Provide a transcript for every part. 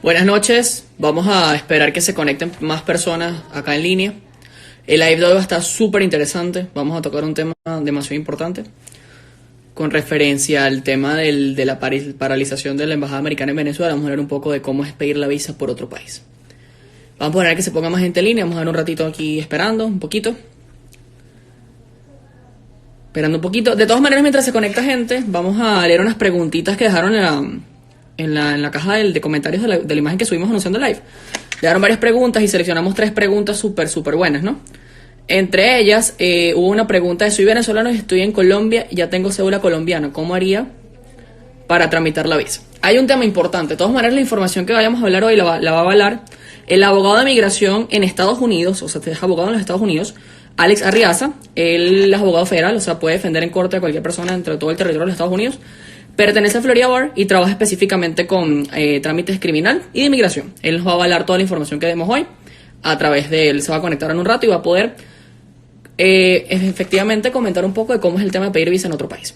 Buenas noches, vamos a esperar que se conecten más personas acá en línea. El live de hoy va a estar súper interesante, vamos a tocar un tema demasiado importante con referencia al tema de la paralización de la Embajada Americana en Venezuela. Vamos a hablar un poco de cómo es pedir la visa por otro país. Vamos a poner que se ponga más gente en línea, vamos a dar un ratito aquí esperando, un poquito. Esperando un poquito. De todas maneras, mientras se conecta gente, vamos a leer unas preguntitas que dejaron en la caja de comentarios de la imagen que subimos anunciando live. Le dieron varias preguntas y seleccionamos 3 preguntas súper buenas, ¿no? Entre ellas, hubo una pregunta de: soy venezolano y estoy en Colombia y ya tengo cédula colombiana, ¿cómo haría para tramitar la visa? Hay un tema importante. De todas maneras, la información que vayamos a hablar hoy la va a avalar el abogado de migración en Estados Unidos, o sea, es abogado en los Estados Unidos, Alex Arriaza. Él es abogado federal, o sea, puede defender en corte a cualquier persona dentro de todo el territorio de los Estados Unidos. Pertenece a Florida Bar y trabaja específicamente con trámites criminal y de inmigración. Él nos va a avalar toda la información que demos hoy a través de él. Se va a conectar en un rato y va a poder efectivamente comentar un poco de cómo es el tema de pedir visa en otro país.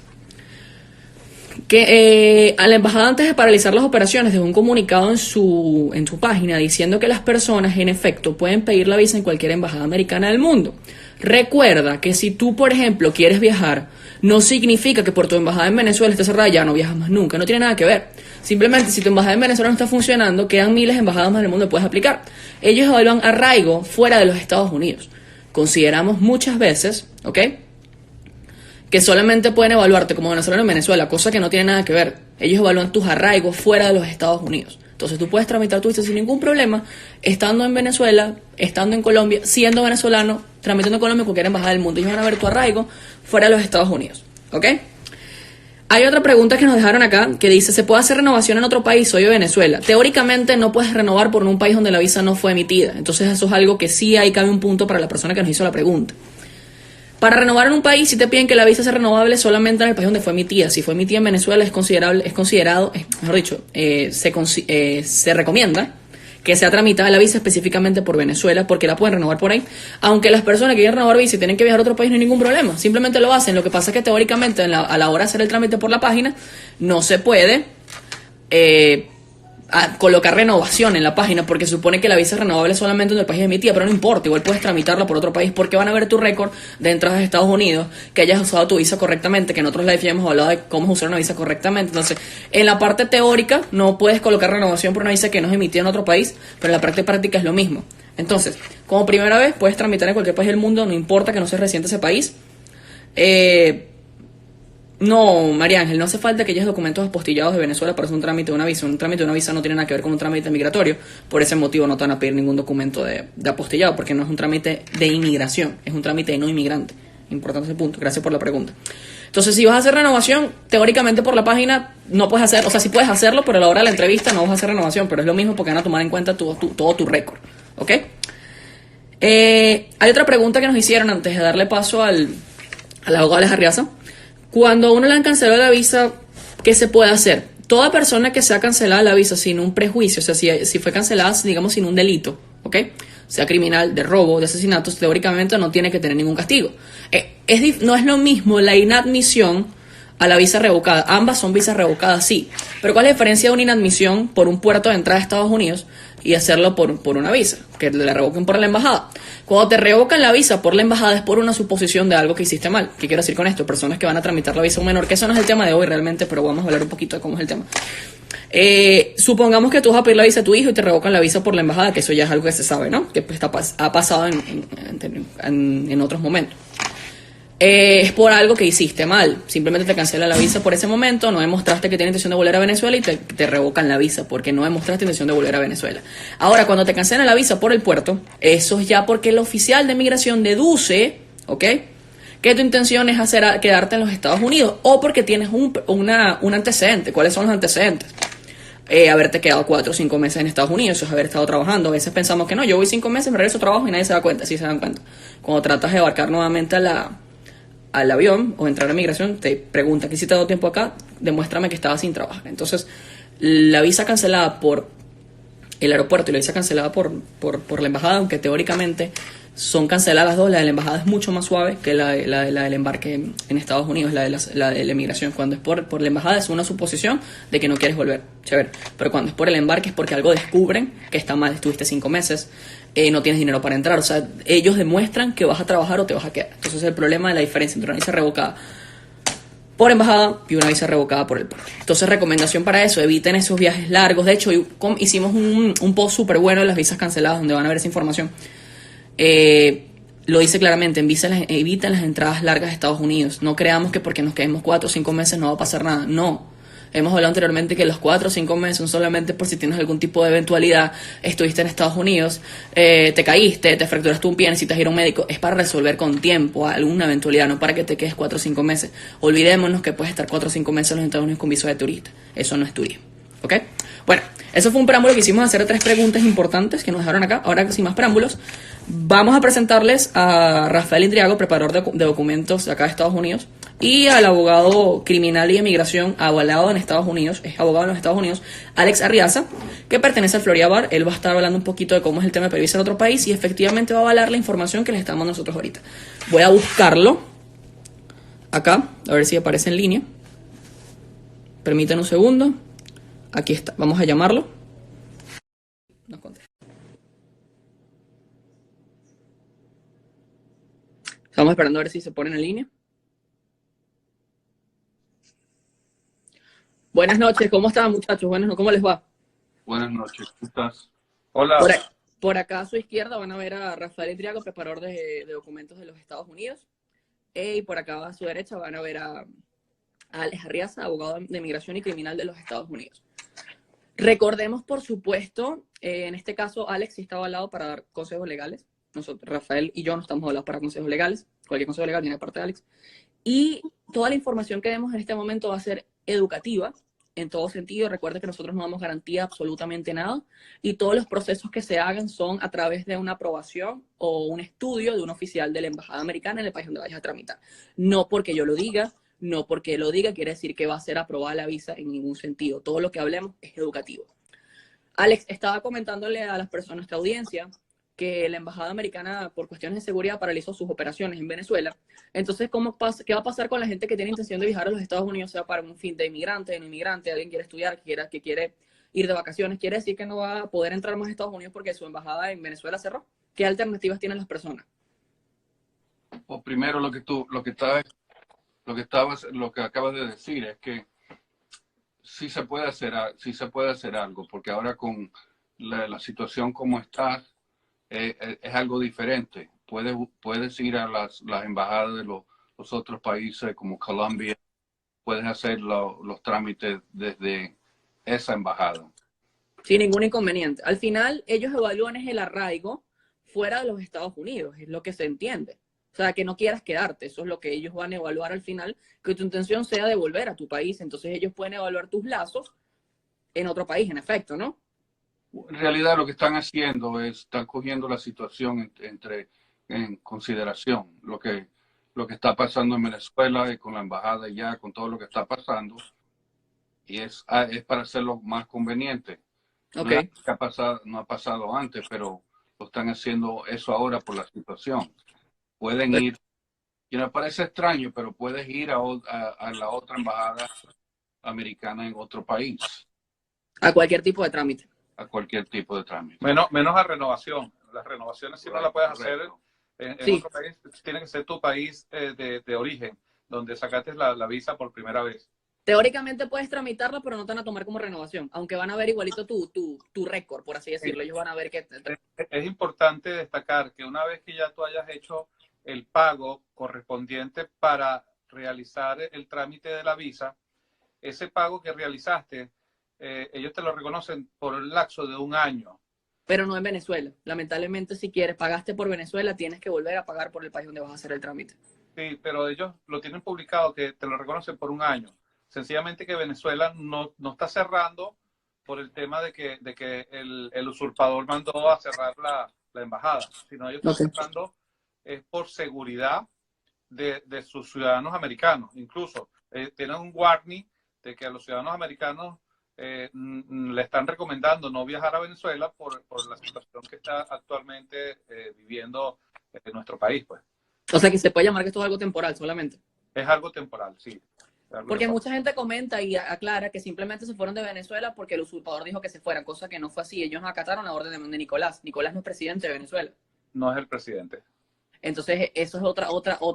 A la embajada, antes de paralizar las operaciones, dejó un comunicado en su página diciendo que las personas en efecto pueden pedir la visa en cualquier embajada americana del mundo. Recuerda que si tú, por ejemplo, quieres viajar, no significa que por tu embajada en Venezuela esté cerrada ya no viajas más nunca, no tiene nada que ver. Simplemente, si tu embajada en Venezuela no está funcionando, quedan miles de embajadas más del mundo que puedes aplicar. Ellos evalúan arraigo fuera de los Estados Unidos. Consideramos muchas veces, ¿ok?, que solamente pueden evaluarte como venezolano en Venezuela, cosa que no tiene nada que ver. Ellos evalúan tus arraigos fuera de los Estados Unidos. Entonces tú puedes tramitar tu visa sin ningún problema, estando en Venezuela, estando en Colombia, siendo venezolano, tramitando en Colombia en cualquier embajada del mundo. Ellos van a ver tu arraigo fuera de los Estados Unidos, ¿ok? Hay otra pregunta que nos dejaron acá que dice: ¿se puede hacer renovación en otro país? Soy de Venezuela. Teóricamente no puedes renovar por un país donde la visa no fue emitida. Entonces eso es algo que sí ahí cabe un punto para la persona que nos hizo la pregunta. Para renovar en un país, si te piden que la visa sea renovable solamente en el país donde fue emitida. Si fue emitida en Venezuela, se recomienda que sea tramitada la visa específicamente por Venezuela, porque la pueden renovar por ahí. Aunque las personas que quieren renovar visa y tienen que viajar a otro país, no hay ningún problema. Simplemente lo hacen. Lo que pasa es que teóricamente a la hora de hacer el trámite por la página, no se puede colocar renovación en la página, porque supone que la visa es renovable solamente en el país de emitida, pero no importa, igual puedes tramitarla por otro país, porque van a ver tu récord de entradas a Estados Unidos, que hayas usado tu visa correctamente, que en otros live ya hemos hablado de cómo usar una visa correctamente. Entonces, en la parte teórica no puedes colocar renovación por una visa que no es emitida en otro país, pero en la parte práctica es lo mismo. Entonces, como primera vez, puedes tramitar en cualquier país del mundo, no importa que no seas residente de ese país. No, María Ángel, no hace falta que haya documentos apostillados de Venezuela para hacer un trámite de una visa. Un trámite de una visa no tiene nada que ver con un trámite migratorio. Por ese motivo no te van a pedir ningún documento de apostillado, porque no es un trámite de inmigración, es un trámite de no inmigrante. Importante ese punto. Gracias por la pregunta. Entonces, si vas a hacer renovación, teóricamente por la página no puedes hacer, o sea, sí puedes hacerlo, pero a la hora de la entrevista no vas a hacer renovación, pero es lo mismo porque van a tomar en cuenta todo tu récord. ¿Ok? Hay otra pregunta que nos hicieron antes de darle paso al abogado Alex Arriaza. Cuando a uno le han cancelado la visa, ¿qué se puede hacer? Toda persona que sea cancelada la visa sin un prejuicio, o sea, si fue cancelada, digamos, sin un delito, ¿ok?, sea criminal, de robo, de asesinatos, teóricamente no tiene que tener ningún castigo. No es lo mismo la inadmisión a la visa revocada. Ambas son visas revocadas, sí. Pero ¿cuál es la diferencia de una inadmisión por un puerto de entrada a Estados Unidos y hacerlo por una visa? Que le revoquen por la embajada. Cuando te revocan la visa por la embajada es por una suposición de algo que hiciste mal. ¿Qué quiero decir con esto? Personas que van a tramitar la visa a un menor, que eso no es el tema de hoy realmente, pero vamos a hablar un poquito de cómo es el tema. Supongamos que tú vas a pedir la visa a tu hijo y te revocan la visa por la embajada, que eso ya es algo que se sabe, ¿no? Que ha pasado en otros momentos. Es por algo que hiciste mal. Simplemente te cancela la visa por ese momento, no demostraste que tienes intención de volver a Venezuela y te revocan la visa porque no demostraste intención de volver a Venezuela. Ahora, cuando te cancelan la visa por el puerto, eso es ya porque el oficial de migración deduce, ¿ok?, que tu intención es quedarte en los Estados Unidos, o porque tienes un antecedente. ¿Cuáles son los antecedentes? Haberte quedado 4 o 5 meses en Estados Unidos, eso es haber estado trabajando. A veces pensamos que no, yo voy 5 meses, me regreso a trabajo y nadie se da cuenta. Sí se dan cuenta. Cuando tratas de embarcar nuevamente al avión o entrar a migración, te pregunta que si te ha dado tiempo acá, demuéstrame que estabas sin trabajar. Entonces, la visa cancelada por el aeropuerto y la visa cancelada por la embajada, aunque teóricamente son canceladas las dos. La de la embajada es mucho más suave que la del embarque en Estados Unidos, la de la emigración. Cuando es por la embajada es una suposición de que no quieres volver, chévere. Pero cuando es por el embarque es porque algo descubren que está mal, estuviste 5 meses, no tienes dinero para entrar. O sea, ellos demuestran que vas a trabajar o te vas a quedar. Entonces el problema de la diferencia entre una visa revocada por embajada y una visa revocada por el porte. Entonces, recomendación para eso, eviten esos viajes largos. De hecho, hicimos un post súper bueno de las visas canceladas donde van a ver esa información. Lo dice claramente, eviten las entradas largas a Estados Unidos. No creamos que porque nos quedemos 4 o 5 meses no va a pasar nada. No. Hemos hablado anteriormente que los 4 o 5 meses son solamente por si tienes algún tipo de eventualidad, estuviste en Estados Unidos, te caíste, te fracturaste un pie, necesitas ir a un médico. Es para resolver con tiempo alguna eventualidad, no para que te quedes 4 o 5 meses. Olvidémonos que puedes estar 4 o 5 meses en los Estados Unidos con visa de turista. Eso no es turismo. ¿Ok? Bueno, eso fue un preámbulo que hicimos hacer 3 preguntas importantes que nos dejaron acá. Ahora, sin más preámbulos, vamos a presentarles a Rafael Indriago, preparador de documentos de acá de Estados Unidos, y al abogado criminal y de migración avalado en Estados Unidos, es abogado en los Estados Unidos, Alex Arriaza, que pertenece al Florida Bar. Él va a estar hablando un poquito de cómo es el tema de pedir visa en otro país y efectivamente va a avalar la información que les estamos nosotros ahorita. Voy a buscarlo acá, a ver si aparece en línea. Permítanme un segundo. Aquí está, vamos a llamarlo. Nos contesta. Estamos esperando a ver si se ponen en línea. Buenas noches, ¿cómo están, muchachos? ¿Cómo les va? Buenas noches, ¿cómo estás? Hola. Por acá a su izquierda van a ver a Rafael Indriago, preparador de documentos de los Estados Unidos. Y por acá a su derecha van a ver a Alex Arriaza, abogado de migración y criminal de los Estados Unidos. Recordemos, por supuesto, en este caso Alex sí está avalado para dar consejos legales. Nosotros, Rafael y yo no estamos avalados para consejos legales. Cualquier consejo legal viene de parte de Alex. Y toda la información que demos en este momento va a ser educativa, en todo sentido. Recuerden que nosotros no damos garantía absolutamente nada y todos los procesos que se hagan son a través de una aprobación o un estudio de un oficial de la Embajada Americana en el país donde vayas a tramitar. No porque yo lo diga, no porque lo diga quiere decir que va a ser aprobada la visa en ningún sentido. Todo lo que hablemos es educativo. Alex, estaba comentándole a las personas, a nuestra audiencia, que la Embajada Americana, por cuestiones de seguridad, paralizó sus operaciones en Venezuela. Entonces, ¿qué va a pasar con la gente que tiene intención de viajar a los Estados Unidos, sea para un fin de inmigrante, de no inmigrante, alguien quiere estudiar, que quiere ir de vacaciones? ¿Quiere decir que no va a poder entrar más a Estados Unidos porque su embajada en Venezuela cerró? ¿Qué alternativas tienen las personas? Pues primero lo que acabas de decir es que sí se puede hacer algo, porque ahora con la situación como está, es algo diferente. Puedes ir a las embajadas de los otros países como Colombia, puedes hacer los trámites desde esa embajada. Sin ningún inconveniente. Al final, ellos evalúan el arraigo fuera de los Estados Unidos, es lo que se entiende. O sea, que no quieras quedarte, eso es lo que ellos van a evaluar al final, que tu intención sea de volver a tu país. Entonces ellos pueden evaluar tus lazos en otro país, en efecto, ¿no? En realidad lo que están haciendo es, están cogiendo la situación en consideración, lo que está pasando en Venezuela y con la embajada ya, con todo lo que está pasando, y es para hacerlo más conveniente. Okay. No ha pasado antes, pero lo están haciendo eso ahora por la situación. Pueden ir, y me parece extraño, pero puedes ir a la otra embajada americana en otro país. A cualquier tipo de trámite. A cualquier tipo de trámite. Menos a renovación. Las renovaciones si no la puedes hacer en otro país, tiene que ser tu país de origen, donde sacaste la visa por primera vez. Teóricamente puedes tramitarla, pero no te van a tomar como renovación, aunque van a ver igualito tu récord, por así decirlo. Ellos van a ver que... Es importante destacar que una vez que ya tú hayas hecho el pago correspondiente para realizar el trámite de la visa, ese pago que realizaste, ellos te lo reconocen por el lapso de 1 año. Pero no en Venezuela. Lamentablemente, si quieres, pagaste por Venezuela, tienes que volver a pagar por el país donde vas a hacer el trámite. Sí, pero ellos lo tienen publicado que te lo reconocen por 1 año. Sencillamente que Venezuela no está cerrando por el tema de que el usurpador mandó a cerrar la embajada, sino ellos están cerrando por seguridad de sus ciudadanos americanos. Incluso tienen un warning de que a los ciudadanos americanos le están recomendando no viajar a Venezuela por la situación que está actualmente viviendo nuestro país, pues. O sea, que se puede llamar que esto es algo temporal solamente. Es algo temporal, sí. Porque mucha gente comenta y aclara que simplemente se fueron de Venezuela porque el usurpador dijo que se fueran, cosa que no fue así. Ellos acataron la orden de Nicolás. Nicolás no es presidente de Venezuela. No es el presidente. Entonces, eso es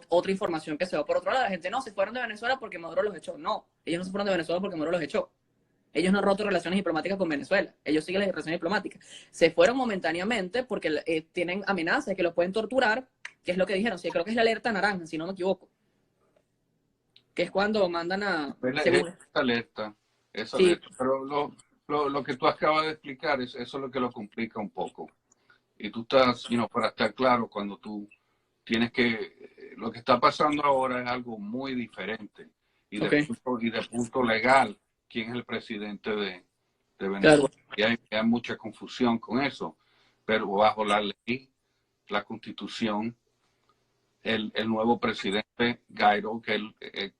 otra información que se va por otro lado. La gente no, se fueron de Venezuela porque Maduro los echó. No, ellos no se fueron de Venezuela porque Maduro los echó. Ellos no han roto relaciones diplomáticas con Venezuela. Ellos siguen las relaciones diplomáticas. Se fueron momentáneamente porque tienen amenazas de que los pueden torturar, que es lo que dijeron. Sí, creo que es la alerta naranja, si no me equivoco. Que es cuando mandan a... Esa alerta. Sí. Pero lo que tú acabas de explicar, eso es lo que lo complica un poco. Y tú estás, para estar claro, cuando tú tienes que... Lo que está pasando ahora es algo muy diferente. Y de punto legal, quién es el presidente de Venezuela. Claro. Y hay mucha confusión con eso. Pero bajo la ley, la constitución, el nuevo presidente Guaidó, que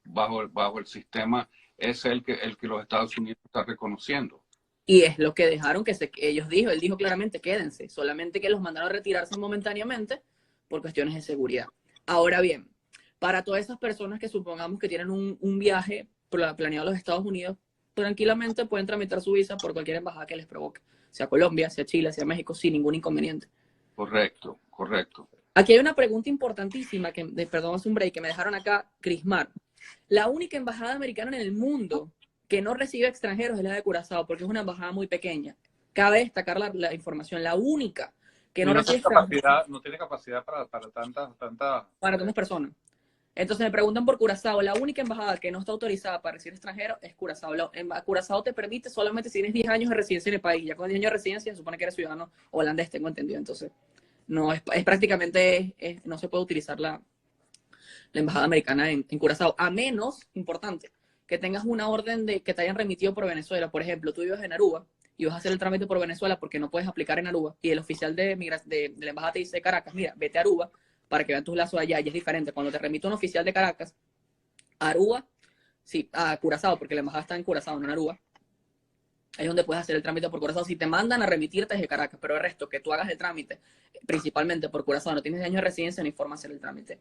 bajo el sistema, es el que los Estados Unidos está reconociendo. Y es lo que dejaron él dijo claramente, quédense, solamente que los mandaron a retirarse momentáneamente por cuestiones de seguridad. Ahora bien, para todas esas personas que supongamos que tienen un viaje planeado a los Estados Unidos, tranquilamente pueden tramitar su visa por cualquier embajada que les provoque, sea Colombia, sea Chile, sea México, sin ningún inconveniente. Correcto. Aquí hay una pregunta importantísima, perdón, hace un break, que me dejaron acá, Crismar. La única embajada americana en el mundo que no recibe extranjeros es la de Curazao, porque es una embajada muy pequeña. Cabe destacar la información, la única que no recibe extranjeros. No tiene capacidad para tantas personas. Entonces me preguntan por Curazao. La única embajada que no está autorizada para recibir extranjeros es Curazao. Curazao te permite solamente si tienes 10 años de residencia en el país. Ya con 10 años de residencia se supone que eres ciudadano holandés, tengo entendido. Entonces, no es prácticamente, no se puede utilizar la embajada americana en Curazao, a menos, importante, que tengas una orden de que te hayan remitido por Venezuela. Por ejemplo, tú vives en Aruba y vas a hacer el trámite por Venezuela porque no puedes aplicar en Aruba, y el oficial de la embajada te dice, Caracas, mira, vete a Aruba para que vean tus lazos allá, y es diferente. Cuando te remite un oficial de Caracas, Aruba, sí, a Curazao, porque la embajada está en Curazao, no en Aruba, ahí es donde puedes hacer el trámite por Curazao. Si te mandan a remitirte desde Caracas, pero el resto, que tú hagas el trámite, principalmente por Curazao, no tienes años de residencia, no hay forma de hacer el trámite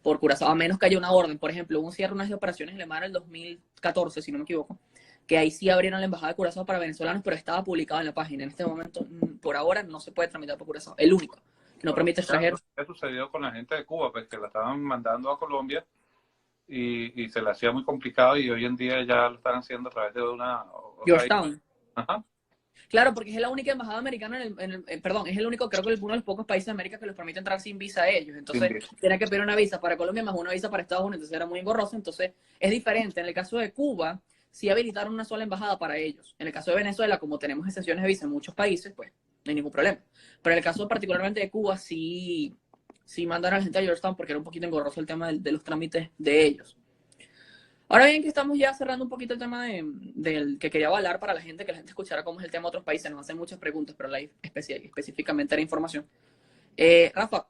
por Curazao, a menos que haya una orden. Por ejemplo, hubo un cierre de operaciones en el mar en el 2014, si no me equivoco, que ahí sí abrieron la embajada de Curazao para venezolanos, pero estaba publicado en la página. En este momento, por ahora, no se puede tramitar por Curazao. El único que no permite extranjeros. ¿Qué sucedió con la gente de Cuba? Pues que la estaban mandando a Colombia y se le hacía muy complicado, y hoy en día ya lo están haciendo a través de una... Georgetown. Ajá. Claro, porque es la única embajada americana perdón, es el único, creo que uno de los pocos países de América que les permite entrar sin visa a ellos. Entonces, tienen que pedir una visa para Colombia más una visa para Estados Unidos. Entonces, era muy engorroso. Entonces, es diferente. En el caso de Cuba, sí habilitaron una sola embajada para ellos. En el caso de Venezuela, como tenemos excepciones de visa en muchos países, pues, no hay ningún problema. Pero en el caso particularmente de Cuba, sí mandaron a la gente a Georgetown porque era un poquito engorroso el tema de los trámites de ellos. Ahora bien, que estamos ya cerrando un poquito el tema del que quería hablar para la gente, que la gente escuchara cómo es el tema de otros países. Nos hacen muchas preguntas, pero específicamente la información. Rafa,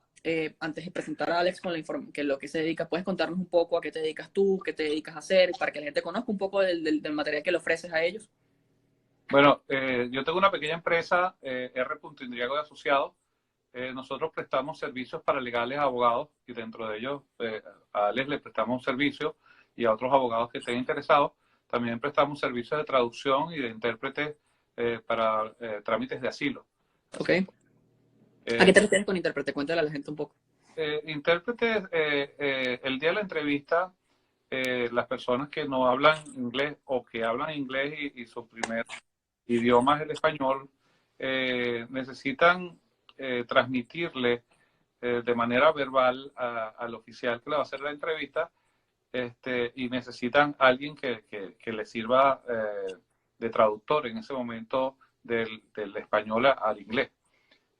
antes de presentar a Alex con lo que se dedica, ¿puedes contarnos un poco a qué te dedicas tú, qué te dedicas a hacer, para que la gente conozca un poco del material que le ofreces a ellos? Bueno, yo tengo una pequeña empresa, R. Indriago de Asociados. Nosotros prestamos servicios paralegales a abogados, y dentro de ellos a Alex le prestamos servicios, y a otros abogados que estén interesados. También prestamos servicios de traducción y de intérprete para trámites de asilo. Ok. ¿A qué te refieres con intérprete? Cuéntale a la gente un poco. Intérprete, el día de la entrevista, las personas que no hablan inglés o que hablan inglés y su primer idioma es el español, necesitan transmitirle de manera verbal al oficial que le va a hacer la entrevista, y necesitan alguien que les sirva de traductor en ese momento del español al inglés.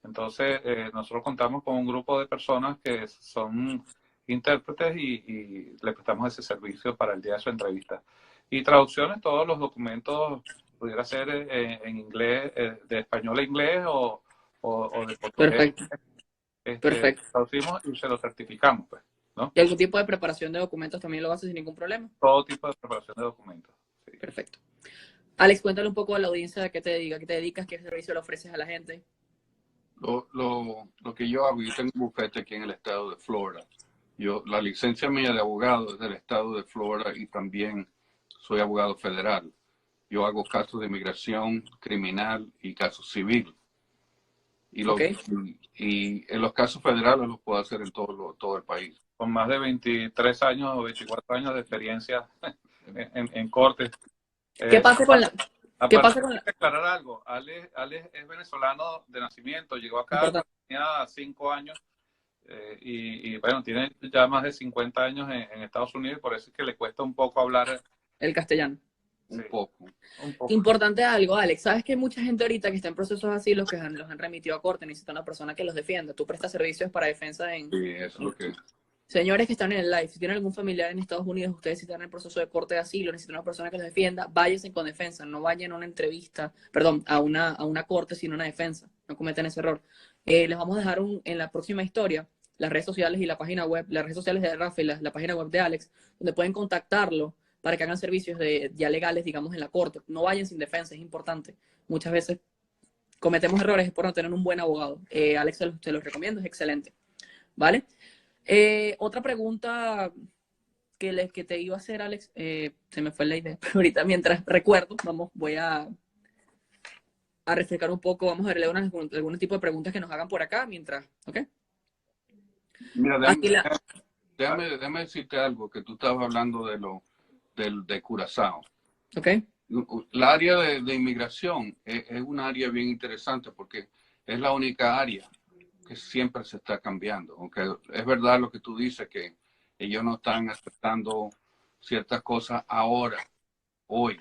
Entonces, nosotros contamos con un grupo de personas que son intérpretes y le prestamos ese servicio para el día de su entrevista. Y traducciones, todos los documentos, pudiera ser en inglés, de español a inglés o de portugués. Perfecto. Traducimos y se lo certificamos, pues, ¿no? ¿Y algún tipo de preparación de documentos también lo haces sin ningún problema? Todo tipo de preparación de documentos. Sí. Perfecto. Alex, cuéntale un poco a la audiencia de qué te dedicas, qué servicio le ofreces a la gente. Lo que yo hago, yo tengo un bufete aquí en el estado de Florida. La licencia mía de abogado es del estado de Florida y también soy abogado federal. Yo hago casos de inmigración, criminal y casos civil. Y, ¿Ok? y en los casos federales los puedo hacer en todo el país. Con más de 23 años o 24 años de experiencia en corte. ¿Qué pasa con la, qué Aparte, pasa con hay la, que aclarar algo. Ale es venezolano de nacimiento, llegó acá importante, cuando tenía 5 años bueno, tiene ya más de 50 años en Estados Unidos y por eso es que le cuesta un poco hablar. el castellano? Sí, Un poco. un poco. Importante algo, Alex. ¿Sabes que hay mucha gente ahorita que está en procesos así, los que los han remitido a corte, necesita una persona que los defienda? Tú prestas servicios para defensa Sí, eso es lo que... Señores que están en el live, si tienen algún familiar en Estados Unidos, ustedes si están en el proceso de corte de asilo, necesitan una persona que los defienda, váyanse con defensa, no vayan a una entrevista, perdón, a una corte sin una defensa, no cometan ese error. Les vamos a dejar en la próxima historia las redes sociales y la página web, las redes sociales de Rafa y la página web de Alex, donde pueden contactarlo para que hagan servicios ya legales, digamos, en la corte. No vayan sin defensa, es importante. Muchas veces cometemos errores por no tener un buen abogado. Alex se los recomiendo, es excelente. ¿Vale? Otra pregunta que te iba a hacer, Alex, se me fue la idea, pero ahorita mientras recuerdo, voy a refrescar un poco, vamos a leer algún tipo de preguntas que nos hagan por acá mientras, ¿ok? Mira, Aquí déjame decirte algo, que tú estabas hablando de Curazao. ¿ok? La área de inmigración es un área bien interesante porque es la única área que siempre se está cambiando. Aunque es verdad lo que tú dices, que ellos no están aceptando ciertas cosas ahora, hoy,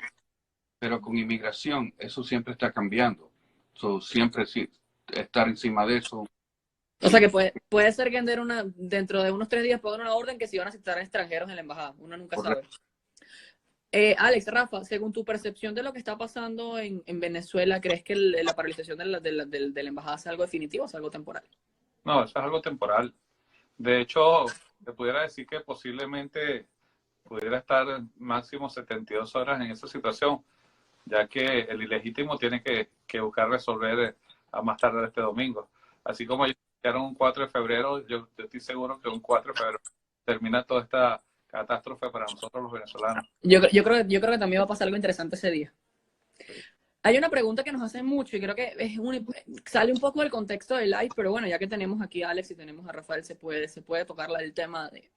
pero con inmigración eso siempre está cambiando. Siempre sí, estar encima de eso. O sea que puede ser que dentro de unos 3 días pongan una orden que si van a aceptar extranjeros en la embajada. Uno nunca sabe. Alex, Rafa, según tu percepción de lo que está pasando en Venezuela, ¿crees que la paralización de la embajada es algo definitivo o es algo temporal? No, eso es algo temporal. De hecho, te pudiera decir que posiblemente pudiera estar máximo 72 horas en esa situación, ya que el ilegítimo tiene que buscar resolver a más tardar este domingo. Así como ellos quedaron un 4 de febrero, yo estoy seguro que un 4 de febrero termina toda esta catástrofe para nosotros los venezolanos. Yo creo que también va a pasar algo interesante ese día. Sí. Hay una pregunta que nos hacen mucho y creo que sale un poco del contexto del live, pero bueno, ya que tenemos aquí a Alex y tenemos a Rafael, se puede tocar el tema de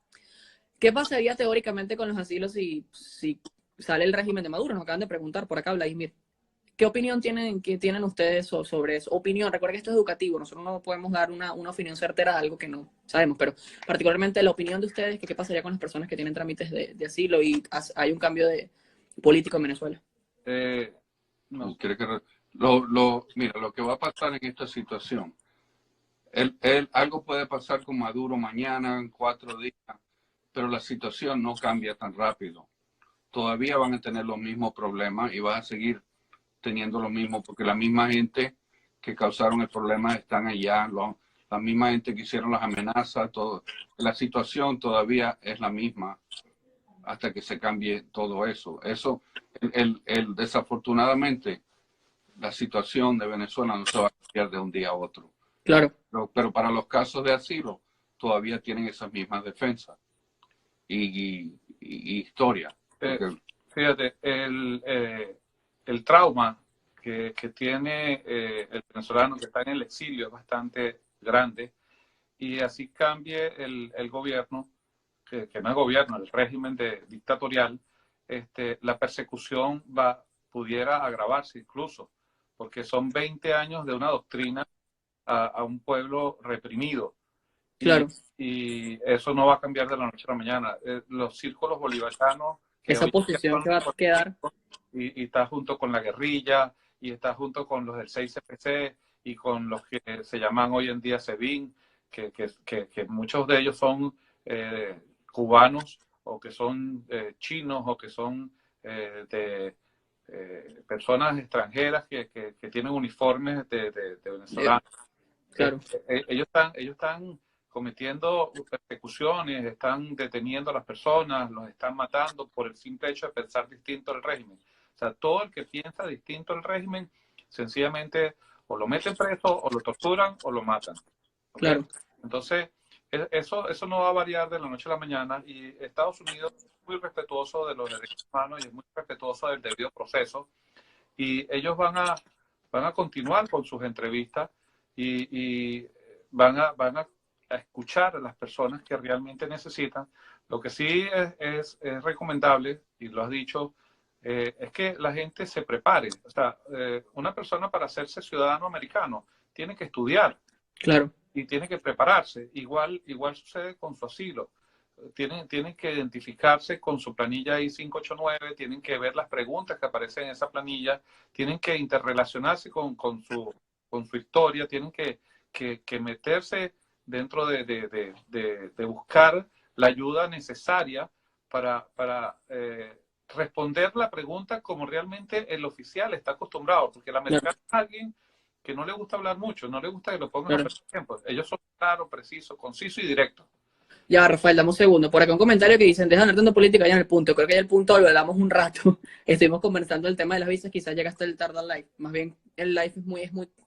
qué pasaría teóricamente con los asilos si sale el régimen de Maduro. Nos acaban de preguntar por acá, Vladimir. ¿Qué opinión tienen ustedes sobre eso? Opinión, recuerden que esto es educativo, nosotros no podemos dar una opinión certera de algo que no sabemos, pero particularmente la opinión de ustedes, que qué pasaría con las personas que tienen trámites de asilo y hay un cambio de político en Venezuela. No. Mira, lo que va a pasar en esta situación, algo puede pasar con Maduro mañana, en 4 días, pero la situación no cambia tan rápido. Todavía van a tener los mismos problemas y van a seguir teniendo lo mismo, porque la misma gente que causaron el problema están allá, la misma gente que hicieron las amenazas, la situación todavía es la misma hasta que se cambie todo eso. Desafortunadamente, la situación de Venezuela no se va a cambiar de un día a otro. Claro. Pero para los casos de asilo, todavía tienen esas mismas defensas y historia. Fíjate, el trauma que tiene el venezolano que está en el exilio es bastante grande y así cambie el gobierno, que no es gobierno, el régimen dictatorial, la persecución pudiera agravarse incluso, porque son 20 años de una doctrina a un pueblo reprimido. Claro. Y eso no va a cambiar de la noche a la mañana. Los círculos bolivarianos esa posición que va a quedar y está junto con la guerrilla y está junto con los del 6CPC y con los que se llaman hoy en día SEBIN, que muchos de ellos son cubanos o que son chinos o que son de personas extranjeras que tienen uniformes de venezolanos. Claro. Ellos están cometiendo persecuciones, están deteniendo a las personas, los están matando por el simple hecho de pensar distinto al régimen. O sea, todo el que piensa distinto al régimen, sencillamente O lo meten preso, o lo torturan, o lo matan. ¿Okay? Claro. Entonces, eso no va a variar de la noche a la mañana, y Estados Unidos es muy respetuoso de los derechos humanos y es muy respetuoso del debido proceso, y ellos van a continuar con sus entrevistas y van a escuchar a las personas que realmente necesitan. Lo que sí es recomendable, y lo has dicho, es que la gente se prepare. O sea, una persona para hacerse ciudadano americano tiene que estudiar. Claro. Y tiene que prepararse. Igual sucede con su asilo. Tienen que identificarse con su planilla I-589, tienen que ver las preguntas que aparecen en esa planilla, tienen que interrelacionarse con su historia, tienen que meterse dentro de buscar la ayuda necesaria para responder la pregunta como realmente el oficial está acostumbrado, porque el americano es alguien que no le gusta hablar mucho, no le gusta que lo pongan a perder tiempo. Ellos son claros, precisos, concisos y directos. Ya, Rafael, dame un segundo. Por acá un comentario que dicen, deja de hablar de política ya en el punto. Creo que ya el punto lo hablamos un rato. Estuvimos conversando el tema de las visas, quizás llegaste el tarde al live. Más bien, el live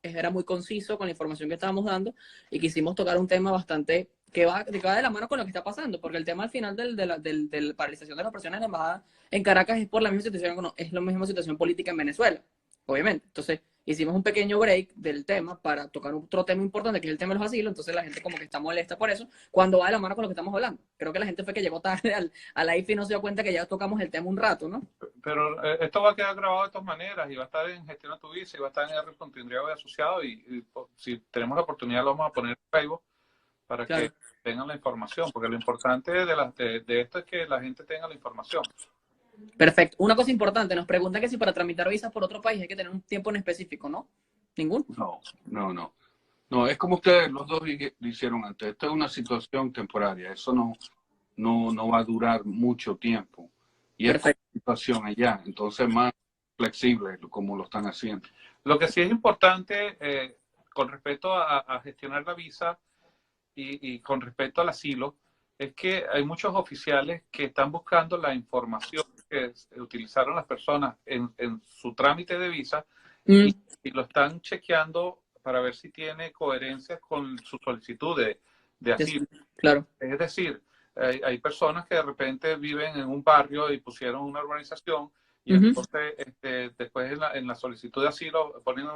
era muy conciso con la información que estábamos dando y quisimos tocar un tema bastante que va de la mano con lo que está pasando, porque el tema al final de la paralización de las operaciones en la embajada en Caracas es por la misma situación, es la misma situación política en Venezuela, obviamente. Entonces, hicimos un pequeño break del tema para tocar otro tema importante, que es el tema de los asilos. Entonces la gente como que está molesta por eso, cuando va de la mano con lo que estamos hablando. Creo que la gente fue que llegó tarde al live y no se dio cuenta que ya tocamos el tema un rato, ¿no? Pero esto va a quedar grabado de todas maneras, y va a estar en Gestiona tu Visa, y va a estar en R.Indriago y Asociado, y si tenemos la oportunidad lo vamos a poner en Facebook para que tengan la información, porque lo importante de esto es que la gente tenga la información. Perfecto. Una cosa importante, nos preguntan que si para tramitar visas por otro país hay que tener un tiempo en específico, ¿no? ¿Ningún? No. No, es como ustedes los dos hicieron antes. Esto es una situación temporaria. Eso no va a durar mucho tiempo. Y es una situación allá. Entonces, más flexible como lo están haciendo. Lo que sí es importante con respecto a gestionar la visa y con respecto al asilo, es que hay muchos oficiales que están buscando la información que utilizaron las personas en su trámite de visa y lo están chequeando para ver si tiene coherencia con su solicitud de asilo. Claro. Es decir, hay personas que de repente viven en un barrio y pusieron una urbanización, y entonces después en la solicitud de asilo ponen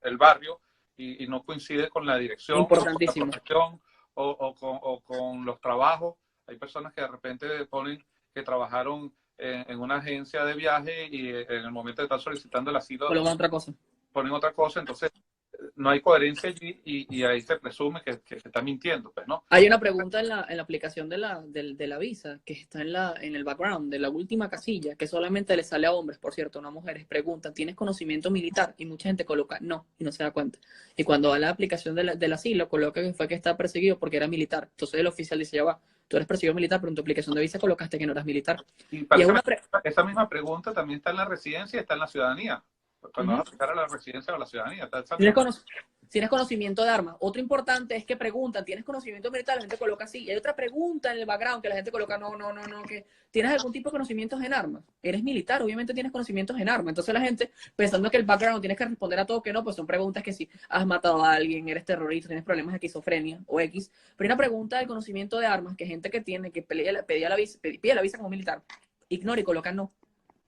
el barrio y no coincide con la dirección, importantísimo, con la profesión o con los trabajos. Hay personas que de repente ponen que trabajaron en una agencia de viaje y en el momento de estar solicitando el asilo ponen otra cosa. Entonces no hay coherencia allí y ahí se presume que se está mintiendo, pues, ¿no? Hay una pregunta en la aplicación de la visa que está en el background de la última casilla, que solamente le sale a hombres, por cierto, no a mujeres. Preguntan, ¿tienes conocimiento militar? Y mucha gente coloca no, y no se da cuenta. Y cuando va a la aplicación del asilo, coloca que fue que está perseguido porque era militar. Entonces el oficial dice, ya va, tú eres perseguido militar, pero en tu aplicación de visa colocaste que no eras militar. Y esa misma pregunta también está en la residencia y está en la ciudadanía. Cuando vas a aplicar a la residencia o a la ciudadanía. ¿Tienes conocimiento de armas? Otro importante es que preguntan, ¿tienes conocimiento militar? La gente coloca sí. Y hay otra pregunta en el background que la gente coloca no, que ¿tienes algún tipo de conocimientos en armas? Eres militar, obviamente tienes conocimientos en armas. Entonces la gente, pensando que el background tienes que responder a todo que no, pues son preguntas que si has matado a alguien, eres terrorista, tienes problemas de esquizofrenia o X. Pero hay una pregunta del conocimiento de armas que gente que pide la visa como militar, ignora y coloca no.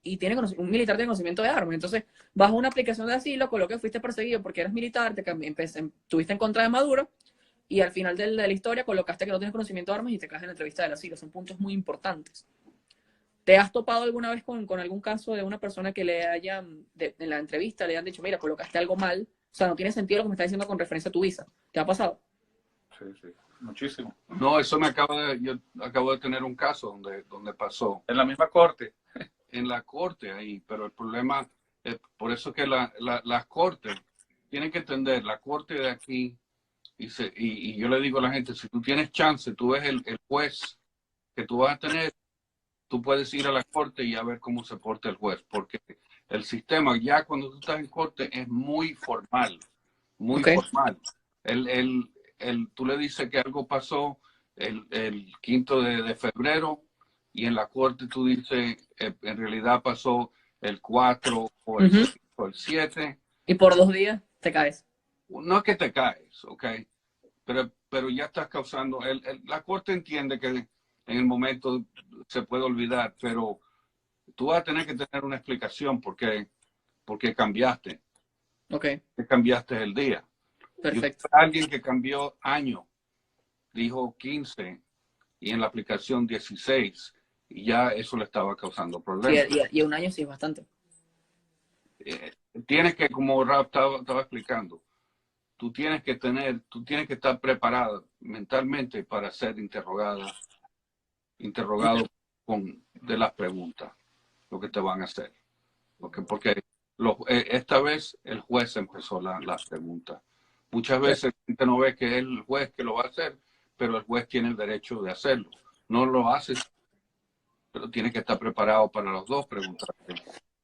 Y un militar tiene conocimiento de armas. Entonces, bajo una aplicación de asilo, coloca que fuiste perseguido porque eres militar, estuviste en contra de Maduro, y al final de la historia colocaste que no tienes conocimiento de armas y te caes en la entrevista del asilo. Son puntos muy importantes. ¿Te has topado alguna vez con algún caso de una persona que en la entrevista le han dicho, mira, colocaste algo mal? O sea, no tiene sentido lo que me estás diciendo con referencia a tu visa. ¿Te ha pasado? Sí, muchísimo. No, eso yo acabo de tener un caso donde pasó. En la misma corte. En la corte ahí, pero el problema es por eso que las cortes tienen que entender, la corte de aquí, y yo le digo a la gente, si tú tienes chance, tú ves el juez que tú vas a tener, tú puedes ir a la corte y a ver cómo se porta el juez, porque el sistema ya cuando tú estás en corte es muy formal, muy formal. Tú le dices que algo pasó el 5 de febrero, y en la corte tú dices, en realidad pasó el 4 o el 7. Y por 2 días te caes. no es que te caes, ¿ok? Pero ya estás causando, la corte entiende que en el momento se puede olvidar, pero tú vas a tener que tener una explicación porque cambiaste, Ok, que cambiaste el día. Y perfecto. alguien que cambió año, dijo 15 y en la aplicación 16, y ya eso le estaba causando Sí, problemas. y un año sí es bastante. Eh, Tienes que, como Rap estaba explicando, tú tienes que estar preparado mentalmente para ser interrogado de las preguntas, lo que te van a hacer. Porque esta vez el juez empezó las preguntas. Muchas veces la gente no ve que es el juez que lo va a hacer, pero el juez tiene el derecho de hacerlo. No lo haces, pero tiene que estar preparado para las dos preguntas.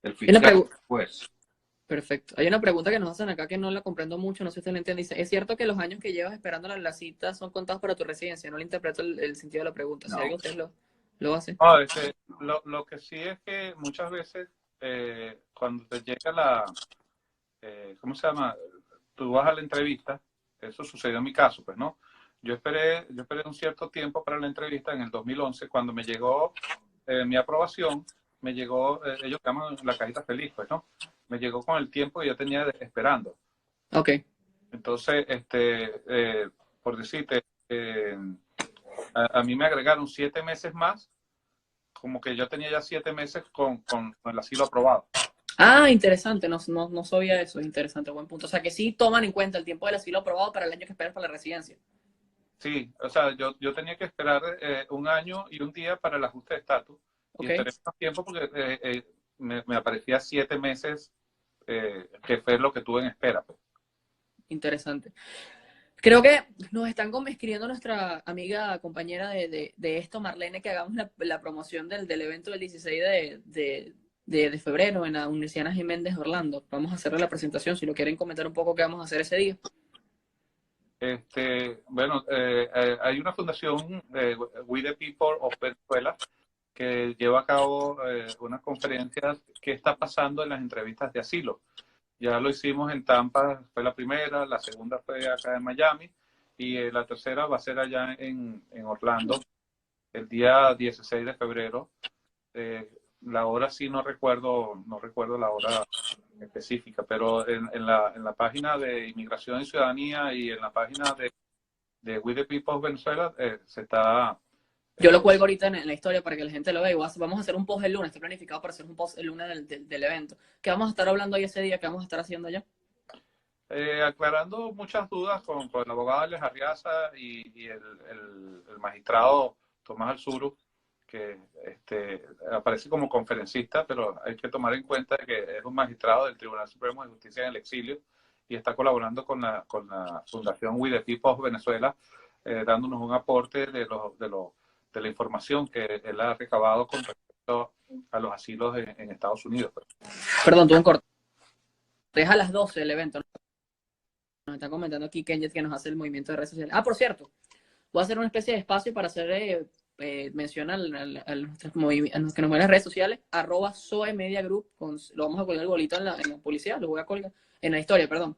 El Hay una fiscal y pregu- el juez. Perfecto. Hay una pregunta que nos hacen acá que no la comprendo mucho, no sé si usted la entiende. Dice, ¿es cierto que los años que llevas esperando la cita son contados para tu residencia? No le interpreto el sentido de la pregunta. Si No. alguien usted lo hace. No, lo que sí es que muchas veces cuando te llega ¿cómo se llama? Tú vas a la entrevista, eso sucedió en mi caso, pues, ¿no? Yo esperé un cierto tiempo para la entrevista en el 2011, cuando me llegó mi aprobación, me llegó, ellos llaman la cajita feliz, pues, ¿no? Me llegó con el tiempo que yo tenía esperando. Ok, Entonces, por decirte, a mí me agregaron 7 meses más, como que yo tenía ya 7 meses con el asilo aprobado. ah, interesante, no sabía eso, interesante, buen punto. O sea que sí toman en cuenta el tiempo del asilo aprobado para el año que esperas para la residencia. Sí, o sea, yo tenía que esperar 1 año y un día para el ajuste de estatus. Y Ok, esperé más tiempo porque me aparecía 7 meses, que fue lo que tuve en espera, pues. interesante. Creo que nos están escribiendo nuestra amiga, compañera de esto, Marlene, que hagamos la promoción del evento del 16 de febrero en la Universidad Ana Jiménez de Orlando. Vamos a hacerle la presentación, si lo quieren comentar un poco qué vamos a hacer ese día. Bueno, hay una fundación, We the People of Venezuela, que lleva a cabo unas conferencias que está pasando en las entrevistas de asilo. Ya lo hicimos en Tampa, fue la primera, la segunda fue acá en Miami y la tercera va a ser allá en Orlando el día 16 de febrero. La hora sí no recuerdo la hora específica, pero en la página de Inmigración y Ciudadanía y en la página de We the People of Venezuela se está... Yo lo cuelgo ahorita en la historia para que la gente lo vea. Vamos a hacer un post el lunes, estoy planificado para hacer un post el lunes del evento. ¿Qué vamos a estar hablando hoy ese día? ¿Qué vamos a estar haciendo allá? aclarando muchas dudas con el abogado Alex Arriaza y el magistrado Tomás Alzuru, que aparece como conferencista, pero hay que tomar en cuenta que es un magistrado del Tribunal Supremo de Justicia en el exilio y está colaborando con la Fundación We the People of Venezuela, dándonos un aporte de la información que él ha recabado con respecto a los asilos en Estados Unidos. Perdón, tuve un corte. Es a las 12 el evento. Nos están comentando aquí Kenjet que nos hace el movimiento de redes sociales. Ah, por cierto, voy a hacer una especie de espacio para hacer mención a nuestras que nos ven en las redes sociales, @Zoe Media Group, lo vamos a colgar el bolito en la publicidad, lo voy a colgar, en la historia, perdón,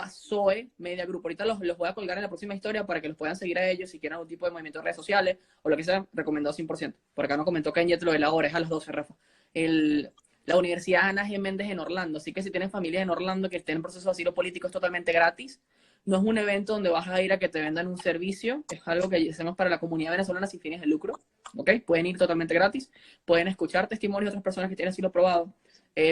@Zoe Media Group. Ahorita los voy a colgar en la próxima historia para que los puedan seguir a ellos si quieren algún tipo de movimiento de redes sociales o lo que sea, recomendado 100%. Por acá nos comentó Kenjet lo de la hora, es a las 12, Rafa. La Universidad Ana G. Méndez en Orlando, así que si tienen familias en Orlando que estén en proceso de asilo político es totalmente gratis. No es un evento donde vas a ir a que te vendan un servicio, es algo que hacemos para la comunidad venezolana sin fines de lucro, ¿ok? Pueden ir totalmente gratis, pueden escuchar testimonios de otras personas que tienen asilo aprobado,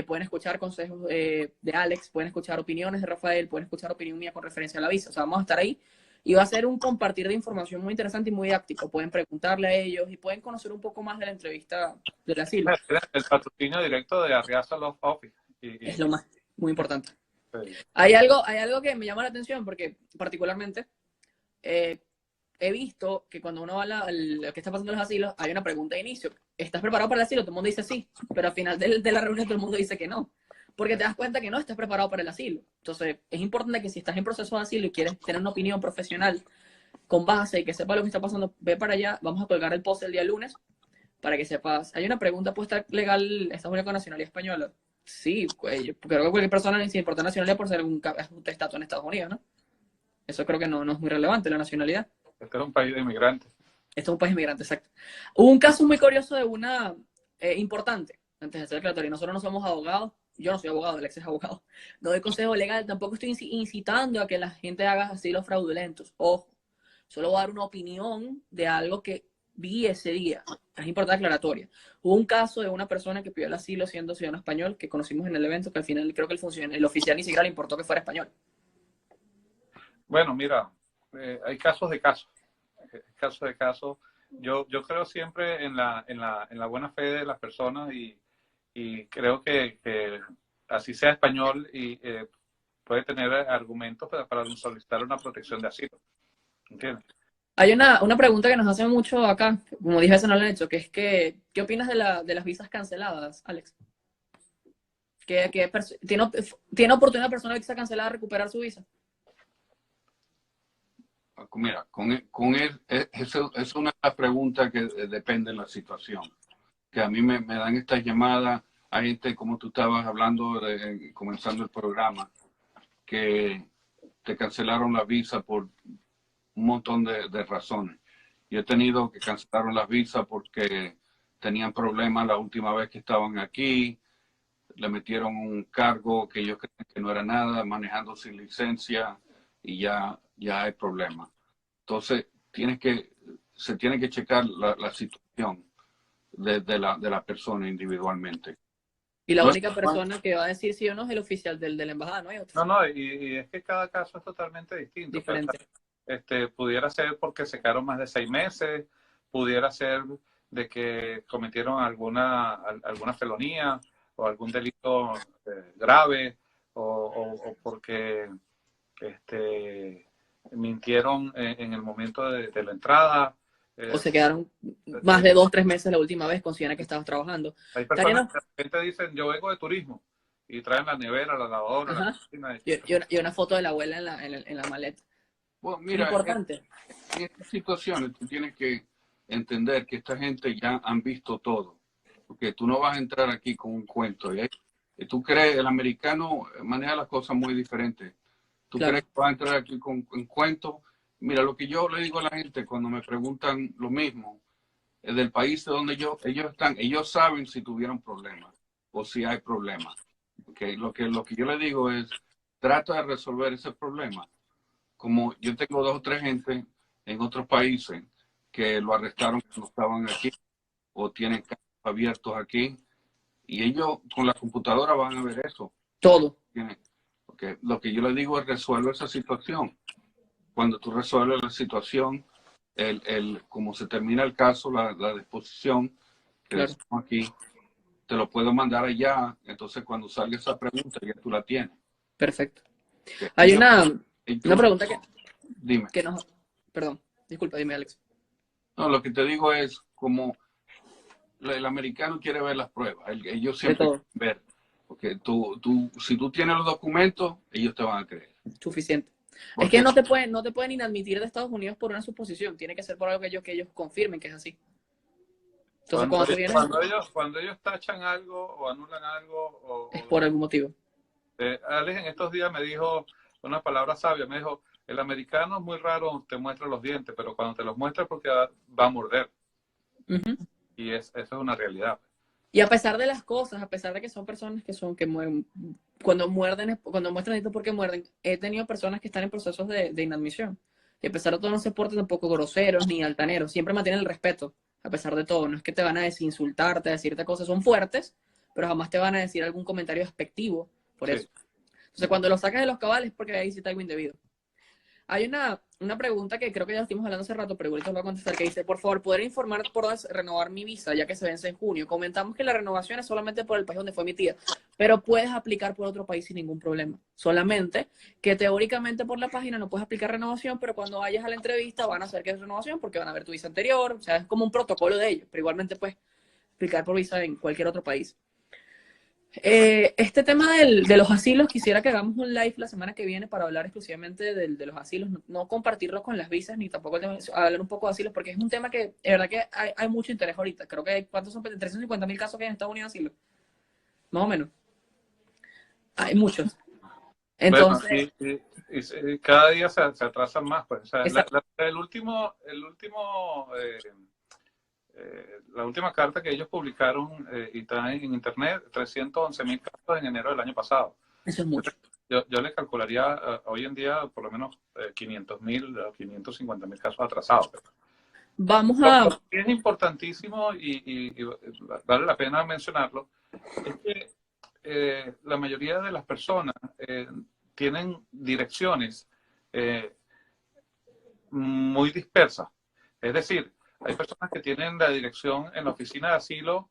pueden escuchar consejos de Alex, pueden escuchar opiniones de Rafael, pueden escuchar opinión mía con referencia a la visa, o sea, vamos a estar ahí y va a ser un compartir de información muy interesante y muy didáctico, pueden preguntarle a ellos y pueden conocer un poco más de la entrevista del asilo. El patrocinio directo de Arriaza Law Office. Es lo más, muy importante. Sí. Hay algo que me llama la atención porque particularmente he visto que cuando uno va a lo que está pasando en los asilos, hay una pregunta de inicio. ¿Estás preparado para el asilo? Todo el mundo dice sí, pero al final de la reunión todo el mundo dice que no. Porque te das cuenta que no estás preparado para el asilo. Entonces, es importante que si estás en proceso de asilo y quieres tener una opinión profesional con base y que sepas lo que está pasando, ve para allá. Vamos a colgar el post el día lunes para que sepas. Hay una pregunta puesta legal, esta es única con nacionalidad española. Sí, pues, yo creo que cualquier persona, sin importar nacionalidad, por ser un estatus en Estados Unidos, ¿no? Eso creo que no es muy relevante, la nacionalidad. Este es un país de inmigrantes. Esto es un país inmigrante, exacto. Hubo un caso muy curioso de una importante, antes de ser declaratoria. Nosotros no somos abogados, yo no soy abogado, Alex es abogado. No doy consejo legal, tampoco estoy incitando a que la gente haga asilos fraudulentos. Ojo, solo voy a dar una opinión de algo que vi ese día. Es importante aclaratoria. Hubo un caso de una persona que pidió el asilo siendo ciudadano español, que conocimos en el evento, que al final creo que el oficial ni siquiera le importó que fuera español. Bueno, mira, hay casos de casos. Casos de casos. Yo creo siempre en la buena fe de las personas y creo que así sea español y puede tener argumentos para solicitar una protección de asilo. ¿Entiendes? Hay una pregunta que nos hacen mucho acá, como dije, eso no lo han hecho, que es que, ¿qué opinas de las visas canceladas, Alex? ¿Tiene oportunidad la persona que está cancelada de recuperar su visa? Mira, eso es una de las preguntas que depende de la situación. Que a mí me dan estas llamadas, hay gente, como tú estabas hablando, comenzando el programa, que te cancelaron la visa por un montón de razones. Yo he tenido que cancelaron las visas porque tenían problemas la última vez que estaban aquí, le metieron un cargo que ellos creen que no era nada, manejando sin licencia y ya hay problemas. Entonces, se tiene que checar la situación de la persona individualmente. Y la No única persona que va a decir sí o no es el oficial de la embajada, ¿no hay otro? No, y es que cada caso es totalmente distinto. Diferente. Pudiera ser porque se quedaron más de 6 meses, pudiera ser de que cometieron alguna felonía o algún delito grave o porque mintieron en el momento de la entrada. O se quedaron más de 2 o 3 meses la última vez, consideran que estabas trabajando. Hay personas que de repente dicen, yo vengo de turismo, y traen la nevera, la lavadora, la cocina. Y una foto de la abuela en la maleta. Bueno, mira, es importante. En estas situaciones tú tienes que entender que esta gente ya han visto todo. Porque tú no vas a entrar aquí con un cuento. Tú crees, el americano maneja las cosas muy diferentes. Tú crees que vas a entrar aquí con un cuento. Mira, lo que yo le digo a la gente cuando me preguntan lo mismo, del país de donde ellos están, ellos saben si tuvieron problemas o si hay problemas. Okay. Lo que yo le digo es, trata de resolver ese problema. Como yo tengo 2 o 3 gente en otros países que lo arrestaron cuando estaban aquí o tienen casos abiertos aquí y ellos con la computadora van a ver eso. Todo. Porque lo que yo le digo es resuelve esa situación. Cuando tú resuelves la situación, como se termina el caso, la disposición que decimos aquí, te lo puedo mandar allá. Entonces, cuando salga esa pregunta, ya tú la tienes. Perfecto. Hay una pregunta que... Dime. Perdón, disculpa, dime, Alex. No, lo que te digo es como el americano quiere ver las pruebas. Ellos siempre quieren ver. Porque si tú tienes los documentos, ellos te van a creer. Suficiente. Es que no te pueden inadmitir de Estados Unidos por una suposición. Tiene que ser por algo que ellos confirmen que es así. Entonces, cuando ellos tachan algo o anulan algo... es por algún motivo. Alex en estos días me dijo una palabra sabia. Me dijo, el americano es muy raro, te muestra los dientes, pero cuando te los muestra es porque va a morder. Y eso es una realidad. Y a pesar de las cosas, a pesar de que son personas que mueren, cuando muestran esto porque muerden, he tenido personas que están en procesos de inadmisión. Y a pesar de todo no se portan tampoco groseros ni altaneros, siempre mantienen el respeto, a pesar de todo. No es que te van a desinsultarte, a decirte cosas, son fuertes, pero jamás te van a decir algún comentario despectivo por eso. Entonces cuando lo sacas de los cabales es porque ahí hiciste algo indebido. Hay una pregunta que creo que ya estuvimos hablando hace rato, pero ahorita voy a contestar, que dice, por favor, ¿podré informar por dónde renovar mi visa, ya que se vence en junio? Comentamos que la renovación es solamente por el país donde fue emitida, pero puedes aplicar por otro país sin ningún problema. Solamente que teóricamente por la página no puedes aplicar renovación, pero cuando vayas a la entrevista van a hacer que es renovación porque van a ver tu visa anterior, o sea, es como un protocolo de ellos, pero igualmente puedes aplicar por visa en cualquier otro país. Este tema de los asilos, quisiera que hagamos un live la semana que viene para hablar exclusivamente de los asilos, no compartirlo con las visas, ni tampoco hablar un poco de asilos, porque es un tema que, de verdad que hay mucho interés ahorita. Creo que, ¿cuántos son? 350.000 casos que hay en Estados Unidos de asilo. Más o menos. Hay muchos. Bueno, Entonces, y cada día se atrasan más. Pues. O sea, exacto. la última carta que ellos publicaron y está en internet, 311.000 casos en enero del año pasado. Eso es mucho. Yo le calcularía hoy en día por lo menos 500.000 o 550.000 casos atrasados. Vamos Lo a... que es importantísimo y vale la pena mencionarlo es que la mayoría de las personas tienen direcciones muy dispersas. Es decir, hay personas que tienen la dirección en la oficina de asilo,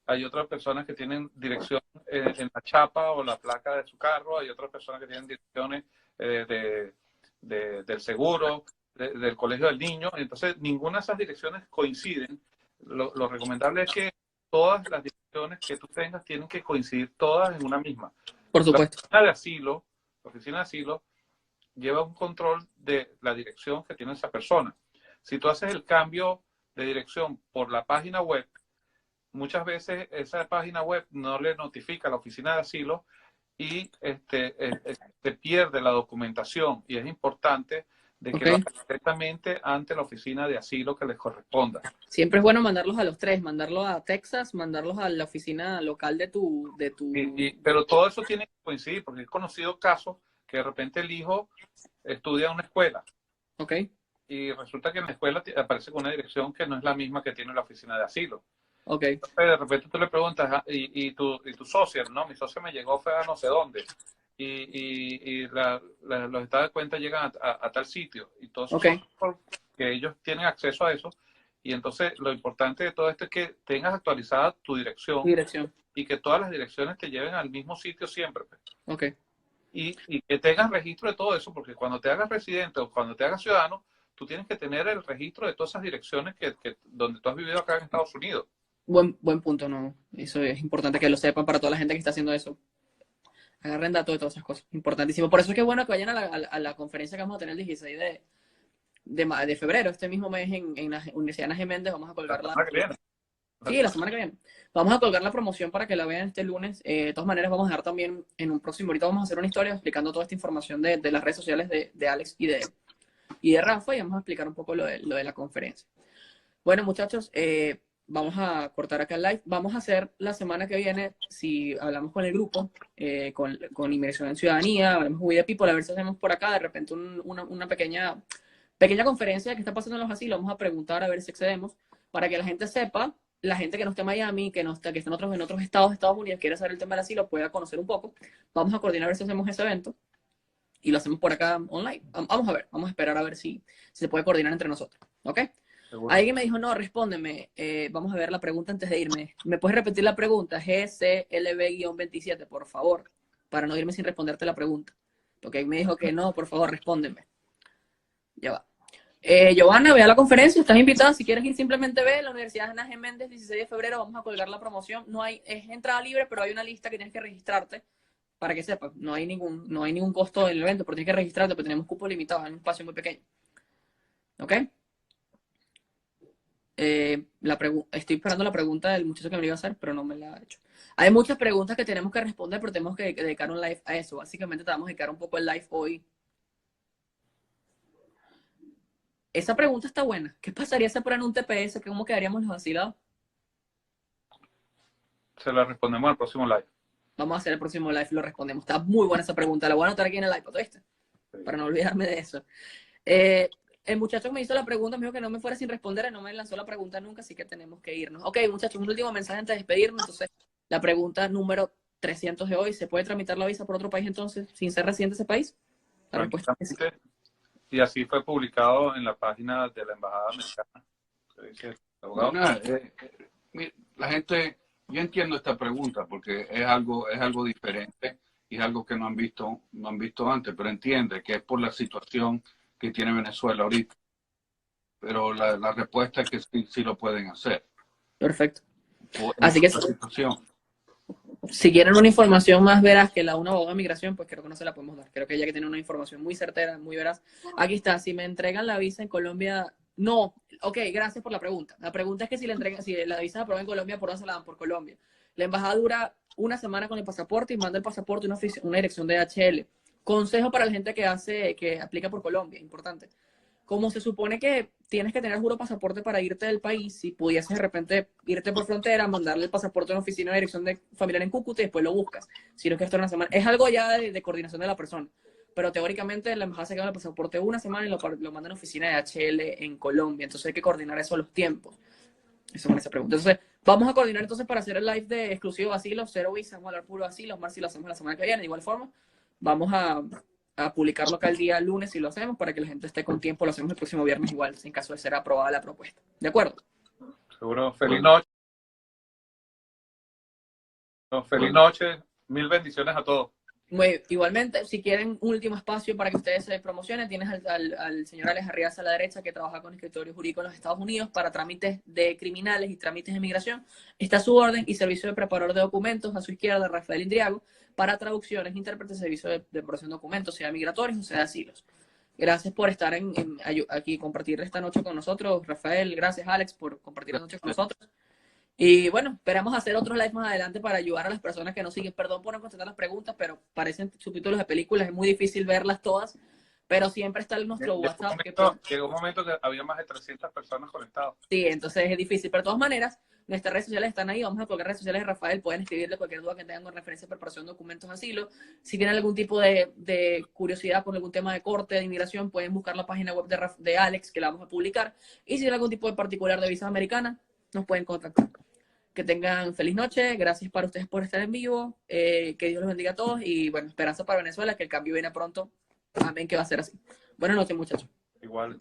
hay otras personas que tienen dirección en la chapa o la placa de su carro, hay otras personas que tienen direcciones del seguro, del colegio del niño. Entonces, ninguna de esas direcciones coinciden. Lo recomendable es que todas las direcciones que tú tengas tienen que coincidir todas en una misma. Por La supuesto. oficina de asilo lleva un control de la dirección que tiene esa persona. Si tú haces el cambio de dirección por la página web, muchas veces esa página web no le notifica a la oficina de asilo y se pierde la documentación y es importante de que lo Ok. hagan directamente ante la oficina de asilo que les corresponda. Siempre es bueno mandarlos a los tres, mandarlos a Texas, mandarlos a la oficina local de tu... Pero todo eso tiene que coincidir porque he conocido casos que de repente el hijo estudia en una escuela Ok, y resulta que en la escuela aparece con una dirección que no es la misma que tiene la oficina de asilo. ok, Entonces, de repente tú le preguntas, ¿y tu socio? No, mi socio me llegó, fue a no sé dónde. Y los estados de cuenta llegan a tal sitio. Y todos esos ok. son que ellos tienen acceso a eso. Y entonces lo importante de todo esto es que tengas actualizada tu dirección Dirección. y que todas las direcciones te lleven al mismo sitio siempre. Pues. Ok. Y que tengas registro de todo eso, porque cuando te hagas residente o cuando te hagas ciudadano, tú tienes que tener el registro de todas esas direcciones donde tú has vivido acá en Estados Unidos. Buen punto, ¿no? Eso es importante que lo sepan para toda la gente que está haciendo eso. Agarren datos de todas esas cosas. Importantísimo. Por eso es que es bueno que vayan a la conferencia que vamos a tener el 16 de febrero, este mismo mes en la Universidad Ana G. Méndez. Vamos a La colgar semana que viene. Sí, la semana que viene. Vamos a colgar la promoción para que la vean este lunes. De todas maneras, vamos a dar también en un próximo. Ahorita vamos a hacer una historia explicando toda esta información de las redes sociales de Alex y de Rafa y vamos a explicar un poco lo de la conferencia. Bueno, muchachos, vamos a cortar acá el live. Vamos a hacer la semana que viene, si hablamos con el grupo, con Inmersión en Ciudadanía, hablamos con We the People, a ver si hacemos por acá de repente una pequeña conferencia que está pasando en los asilos. Vamos a preguntar a ver si accedemos para que la gente sepa, la gente que no esté en Miami, que está en otros estados de Estados Unidos, quiere saber el tema del asilo, pueda conocer un poco. Vamos a coordinar a ver si hacemos ese evento y lo hacemos por acá online. Vamos a ver, vamos a esperar a ver si se puede coordinar entre nosotros. ¿Ok? Seguro. Alguien me dijo, no, respóndeme. Vamos a ver la pregunta antes de irme. ¿Me puedes repetir la pregunta? GCLB-27, por favor, para no irme sin responderte la pregunta. Porque me dijo que no, por favor, respóndeme. Ya va. Giovanna, ve a la conferencia, estás invitada. Si quieres ir, simplemente ve. La Universidad Ana G. Méndez, 16 de febrero, vamos a colgar la promoción. Es entrada libre, pero hay una lista que tienes que registrarte para que sepas. No hay ningún costo del evento, pero tienes que registrarte, porque tenemos cupo limitado en un espacio muy pequeño. ¿Ok? Estoy esperando la pregunta del muchacho que me iba a hacer, pero no me la ha hecho. Hay muchas preguntas que tenemos que responder, pero tenemos que dedicar un live a eso. Básicamente te vamos a dedicar un poco el live hoy. Esa pregunta está buena. ¿Qué pasaría si ponen un TPS? ¿Cómo quedaríamos los asilados? Se la respondemos al próximo live. Vamos a hacer el próximo live, lo respondemos. Está muy buena esa pregunta. La voy a anotar aquí en el iPad, ¿viste? Sí. Para no olvidarme de eso. El muchacho que me hizo la pregunta me dijo que no me fuera sin responder y no me lanzó la pregunta nunca, así que tenemos que irnos. Ok, muchachos, un último mensaje antes de despedirme. Entonces, la pregunta número 300 de hoy: ¿se puede tramitar la visa por otro país entonces, sin ser residente de ese país? La respuesta es sí. Y así fue publicado en la página de la Embajada Americana. La gente, yo entiendo esta pregunta porque es algo diferente y es algo que no han visto antes, pero entiende que es por la situación que tiene Venezuela ahorita. Pero la respuesta es que sí lo pueden hacer. Perfecto. Por Así que situación. si quieren una información más veraz que una abogada de migración, pues creo que no se la podemos dar. Creo que ella que tiene una información muy certera, muy veraz. Aquí está, si me entregan la visa en Colombia, no. Ok, gracias por la pregunta. La pregunta es que si la visa se aprueba en Colombia, ¿por dónde se la dan? Por Colombia. La embajada dura una semana con el pasaporte y manda el pasaporte a una dirección de DHL. Consejo para la gente que aplica por Colombia, importante. Como se supone que tienes que tener juro pasaporte para irte del país, si pudieses de repente irte por frontera, mandarle el pasaporte a una oficina de dirección de familiar en Cúcuta y después lo buscas. Si no, que esto es una semana. Es algo ya de coordinación de la persona. Pero teóricamente la embajada se queda el pasaporte una semana y lo manda a la oficina de DHL en Colombia. Entonces hay que coordinar eso a los tiempos. Eso me hace pregunta. Entonces, vamos a coordinar entonces para hacer el live de exclusivo asilo, cero visa, vamos a hablar puro asilo, Mar, si lo hacemos la semana que viene, de igual forma. Vamos a publicarlo acá el día lunes si lo hacemos, para que la gente esté con tiempo, lo hacemos el próximo viernes igual, en caso de ser aprobada la propuesta. ¿De acuerdo? Seguro. Feliz noche. Feliz noche. Mil bendiciones a todos. Igualmente, si quieren un último espacio para que ustedes se promocionen, tienes al señor Alex Arriaza a la derecha, que trabaja con escritorio jurídico en los Estados Unidos para trámites de criminales y trámites de migración. Está a su orden, y servicio de preparador de documentos a su izquierda, Rafael Indriago, para traducciones, intérpretes, servicio de preparación de documentos, sea migratorios o sea de asilos. Gracias por estar aquí, compartir esta noche con nosotros, Rafael. Gracias, Alex, por compartir la noche con nosotros. Y bueno, esperamos hacer otros live más adelante para ayudar a las personas que nos siguen. Perdón por no contestar las preguntas, pero parecen subtítulos de películas, es muy difícil verlas todas, pero siempre está en nuestro WhatsApp. Llegó un momento que había más de 300 personas conectadas. Sí, entonces es difícil, pero de todas maneras, nuestras redes sociales están ahí, vamos a colocar redes sociales de Rafael, pueden escribirle cualquier duda que tengan con referencia a preparación de documentos de asilo. Si tienen algún tipo de curiosidad con algún tema de corte, de inmigración, pueden buscar la página web de Alex, que la vamos a publicar, y si tienen algún tipo de particular de visas americanas, nos pueden contactar. Que tengan feliz noche, gracias para ustedes por estar en vivo, que Dios los bendiga a todos y bueno, esperanza para Venezuela, que el cambio viene pronto, amén, que va a ser así. Buenas noches, muchachos. Igual.